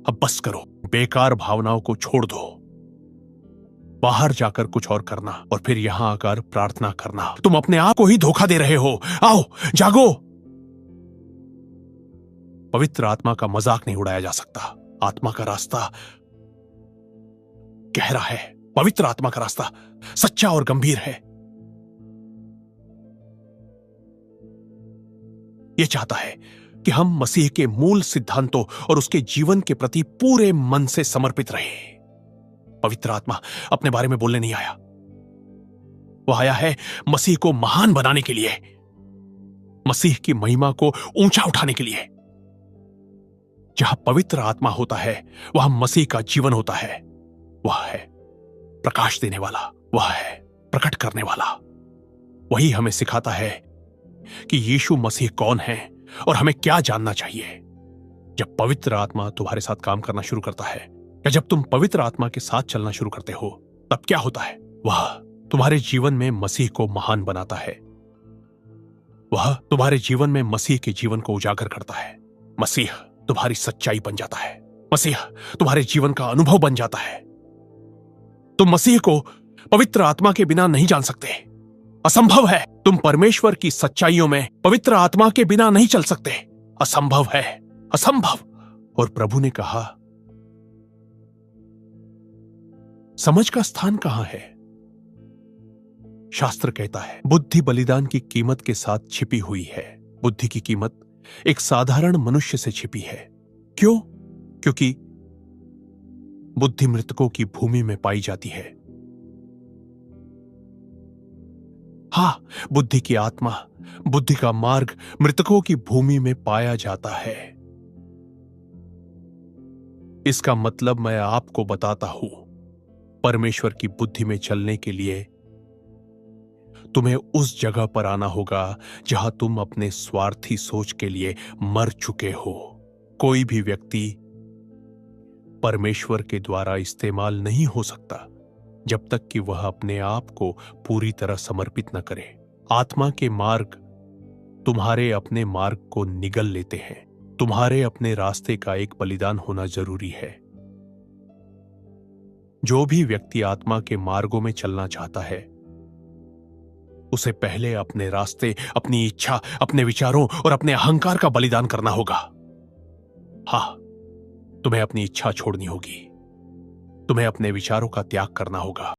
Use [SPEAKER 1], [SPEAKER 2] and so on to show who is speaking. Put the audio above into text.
[SPEAKER 1] अब बस करो, बेकार भावनाओं को छोड़ दो। बाहर जाकर कुछ और करना और फिर यहां आकर प्रार्थना करना। तुम अपने आप को ही धोखा दे रहे हो। आओ, जागो। पवित्र आत्मा का मजाक नहीं उड़ाया जा सकता। आत्मा का रास्ता गहरा है। पवित्र आत्मा का रास्ता सच्चा और गंभीर है। यह चाहता है कि हम मसीह के मूल सिद्धांतों और उसके जीवन के प्रति पूरे मन से समर्पित रहें। पवित्र आत्मा अपने बारे में बोलने नहीं आया। वह आया है मसीह को महान बनाने के लिए, मसीह की महिमा को ऊंचा उठाने के लिए। जहां पवित्र आत्मा होता है वहां मसीह का जीवन होता है। वह है प्रकाश देने वाला, वह है प्रकट करने वाला। वही हमें सिखाता है कि यीशु मसीह कौन है और हमें क्या जानना चाहिए। जब पवित्र आत्मा तुम्हारे साथ काम करना शुरू करता है, या जब तुम पवित्र आत्मा के साथ चलना शुरू करते हो, तब क्या होता है? वह तुम्हारे जीवन में मसीह को महान बनाता है। वह तुम्हारे जीवन में मसीह के जीवन को उजागर करता है। मसीह तुम्हारी सच्चाई बन जाता है। मसीह तुम्हारे जीवन का अनुभव बन जाता है। तुम मसीह को पवित्र आत्मा के बिना नहीं जान सकते। असंभव है। तुम परमेश्वर की सच्चाइयों में पवित्र आत्मा के बिना नहीं चल सकते। असंभव है, असंभव। और प्रभु ने कहा, समझ का स्थान कहां है? शास्त्र कहता है बुद्धि बलिदान की कीमत के साथ छिपी हुई है। बुद्धि की कीमत एक साधारण मनुष्य से छिपी है। क्यों? क्योंकि बुद्धि मृतकों की भूमि में पाई जाती है। हां, बुद्धि की आत्मा, बुद्धि का मार्ग मृतकों की भूमि में पाया जाता है। इसका मतलब मैं आपको बताता हूं, परमेश्वर की बुद्धि में चलने के लिए तुम्हें उस जगह पर आना होगा जहां तुम अपने स्वार्थी सोच के लिए मर चुके हो। कोई भी व्यक्ति परमेश्वर के द्वारा इस्तेमाल नहीं हो सकता जब तक कि वह अपने आप को पूरी तरह समर्पित न करे। आत्मा के मार्ग तुम्हारे अपने मार्ग को निगल लेते हैं। तुम्हारे अपने रास्ते का एक बलिदान होना जरूरी है। जो भी व्यक्ति आत्मा के मार्गों में चलना चाहता है, उसे पहले अपने रास्ते, अपनी इच्छा, अपने विचारों और अपने अहंकार का बलिदान करना होगा। हां, तुम्हें अपनी इच्छा छोड़नी होगी। तुम्हें अपने विचारों का त्याग करना होगा।